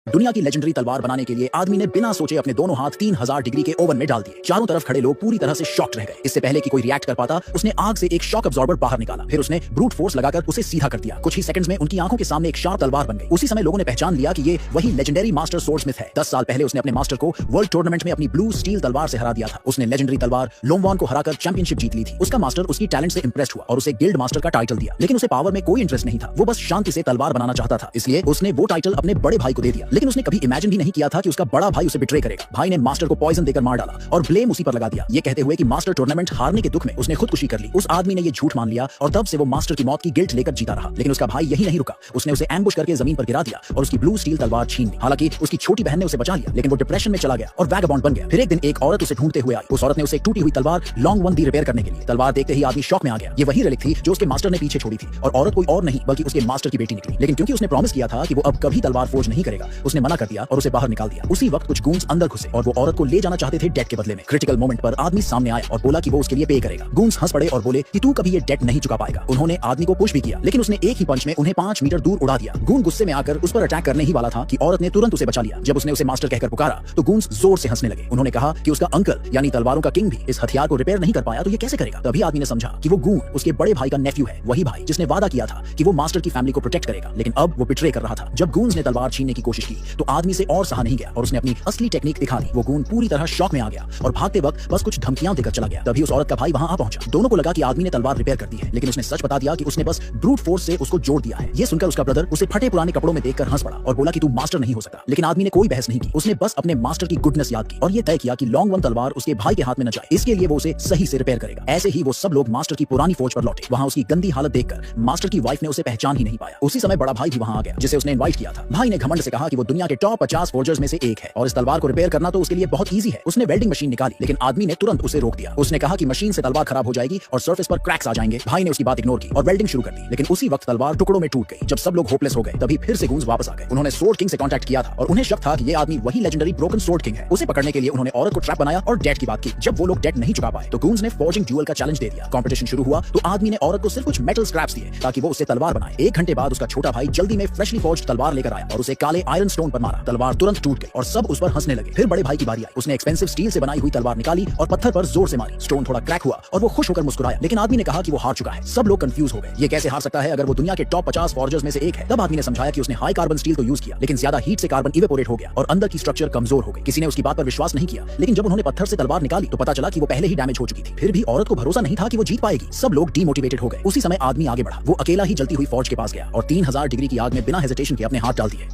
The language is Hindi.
दुनिया की लेजेंडरी तलवार बनाने के लिए आदमी ने बिना सोचे अपने दोनों हाथ 3000 डिग्री के ओवन में डाल दिए। चारों तरफ खड़े लोग पूरी तरह से शॉक्ड रह गए। इससे पहले कि कोई रिएक्ट कर पाता, उसने आग से एक शॉक अब्जॉर्बर बाहर निकाला, फिर उसने ब्रूट फोर्स लगाकर उसे सीधा कर दिया। कुछ ही सेकंड्स में उनकी आंखों के सामने एक शार्प तलवार बन गई। उसी समय लोगों ने पहचान लिया कि ये वही लेजेंडरी मास्टर सोर्ड्समिथ है। 10 साल पहले उसने अपने मास्टर को वर्ल्ड टूर्नामेंट में अपनी ब्लू स्टील तलवार से हरा दिया था। उसने लेजेंडरी तलवार लोमवान को हराकर चैंपियनशिप जीत ली थी। उसका मास्टर उसकी टैलेंट से इंप्रेस्ड हुआ और उसे गिल्ड मास्टर का टाइटल दिया, लेकिन उसे पावर में कोई इंटरेस्ट नहीं था। वो बस शांति से तलवार बनाना चाहता था, इसलिए उसने वो टाइटल अपने बड़े भाई को दे दिया। लेकिन उसने कभी इमेजिन भी नहीं किया था कि उसका बड़ा भाई उसे बिट्रे करेगा। भाई ने मास्टर को पॉइजन देकर मार डाला और ब्लेम उसी पर लगा दिया, ये कहते हुए कि मास्टर टूर्नामेंट हारने के दुख में उसने खुदकुशी कर ली। उस आदमी ने ये झूठ मान लिया और तब से वो मास्टर की मौत की गिल्ट लेकर जीता रहा। लेकिन उसका भाई यही नहीं रुका, उसने उसे एम्बुश करके जमीन पर गिरा दिया और उसकी ब्लू स्टील तलवार छीन ली। हालांकि उसकी छोटी बहन ने उसे बचा लिया, लेकिन वो डिप्रेशन में चला गया और वैगबॉन्ड बन गया। फिर एक दिन एक औरत उसे ढूंढते हुए आई। उस औरत ने उसे एक टूटी हुई तलवार लॉन्ग वन दी रिपेयर करने के लिए। तलवार देखते ही आदमी शॉक में आ गया। ये वही रिलिक थी जो उसके मास्टर ने पीछे छोड़ी थी और औरत कोई और नहीं बल्कि उसके मास्टर की बेटी निकली। लेकिन क्योंकि उसने प्रॉमिस किया था कि वो अब कभी तलवार फोर्ज नहीं करेगा, उसने मना कर दिया और उसे बाहर निकाल दिया। उसी वक्त कुछ गूंस अंदर घुसे और वो औरत को ले जाना चाहते थे डेट के बदले में। क्रिटिकल मोमेंट पर आदमी सामने आया और बोला कि वो उसके लिए पे करेगा। गूंस हंस पड़े और बोले कि तू कभी ये डेट नहीं चुका पाएगा। उन्होंने आदमी को पुश भी किया, लेकिन उसने एक ही पंच में उन्हें 5 मीटर दूर उड़ा दिया। गून गुस्से में आकर उस पर अटैक करने ही वाला था कि औरत ने तुरंत उसे बचा लिया। जब उसने उसे मास्टर कहकर पुकारा तो गूंस जोर से हंसने लगे। उन्होंने कहा कि उसका अंकल यानी तलवारों का किंग भी इस हथियार को रिपेयर नहीं कर पाया तो ये कैसे करेगा। तभी आदमी ने समझा कि वो गून उसके बड़े भाई का नेफ्यू है, वही भाई जिसने वादा किया था कि वो मास्टर की फैमिली को प्रोटेक्ट करेगा, लेकिन अब वो बिट्रे कर रहा था। जब गूंस ने तलवार छीनने की कोशिश की तो आदमी से और सहा नहीं गया और उसने अपनी असली टेक्निक दिखा दी। वो गून पूरी तरह शॉक में आ गया और भागते वक्त बस कुछ धमकियां देकर चला गया। तभी उस औरत का भाई वहां आ पहुंचा। दोनों को लगा कि आदमी ने तलवार रिपेयर कर दी है, लेकिन उसने सच बता दिया कि उसने बस ब्रूट फोर्स से उसको जोड़ दिया है। ये सुनकर उसका ब्रदर उसे फटे पुराने कपड़ों में देखकर हंस पड़ा और बोला कि तू मास्टर नहीं हो सकता। लेकिन आदमी ने कोई बहस नहीं की, उसने बस अपने मास्टर की गुडनेस याद की और ये तय किया कि लॉन्ग वन तलवार उसके भाई के हाथ में न जाए, इसके लिए वो उसे सही से रिपेयर करेगा। ऐसे ही वो सब लोग मास्टर की पुरानी फौज पर लौटे। वहां उसकी गंदी हालत देखकर मास्टर की वाइफ ने उसे पहचान ही नहीं पाया। उसी समय बड़ा भाई भी वहां आ गया जिसे उसने इनवाइट किया था। भाई ने घमंड से कहा कि वो दुनिया के टॉप 50 फोर्जर्स में से एक है और इस तलवार को रिपेयर करना तो उसके लिए बहुत ईजी है। उसने वेल्डिंग मशीन निकाली, लेकिन आदमी ने तुरंत उसे रोक दिया। उसने कहा कि मशीन से तलवार खराब हो जाएगी और सरफेस पर क्रैक्स आ जाएंगे। भाई ने उसकी बात इग्नोर की और वेल्डिंग शुरू कर दी, लेकिन उसी वक्त तलवार टुकड़ों में टूट गई। जब सब लोग होपलेस हो गए तभी फिर से गूंस वापस आ गए। उन्होंने सोर्ड किंग से कांटेक्ट किया था और उन्हें शक था कि ये आदमी वही लेजेंडरी ब्रोकन सोर्ड किंग है। उसे पकड़ने के लिए उन्होंने औरत को ट्रैप बनाया और डेट की बात की। जब वो लोग डेट नहीं चुका पाए तो गूंस ने फॉर्जिंग ड्यूअल का चैलेंज दे दिया। कंपटीशन शुरू हुआ तो आदमी ने औरत को सिर्फ कुछ मेटल स्क्रैप्स दिए ताकि वो उससे तलवार बनाए। 1 घंटे बाद उसका छोटा भाई जल्दी में फ्रेशली फॉर्ज्ड तलवार लेकर आया और उसे काले आयरन स्टोन पर मारा। तलवार तुरंत टूट गई और सब उस पर हंसने लगे। फिर बड़े भाई की बारी आई। उसने एक्सपेंसिव स्टील से बनाई हुई तलवार निकाली और पत्थर पर जोर से मारी। स्टोन थोड़ा क्रैक हुआ और वो खुश होकर मुस्कुराया, लेकिन आदमी ने कहा कि वो हार चुका है। सब लोग कंफ्यूज हो गए, ये कैसे हार सकता है अगर वो दुनिया के टॉप 50 फॉर्जर्स में से एक है। तब आदमी ने समझाया कि उसने हाई कार्बन स्टील तो यूज किया, लेकिन ज्यादा हीट से कार्बन इवेपोरेट हो गया और अंदर की स्ट्रक्चर कमजोर हो गई। किसी ने उसकी बात पर विश्वास नहीं किया, लेकिन जब उन्होंने पत्थर से तलवार निकाली तो पता चला कि वो पहले ही डैमेज हो चुकी थी। फिर भी औरत को भरोसा नहीं था कि वो जीत पाएगी। सब लोग डीमोटिवेटेड हो गए। उसी समय आदमी आगे बढ़ा। वो अकेला ही जलती हुई फौज के पास गया और 3000 डिग्री की आग में बिना हेजिटेशन के अपने हाथ डाल दिए।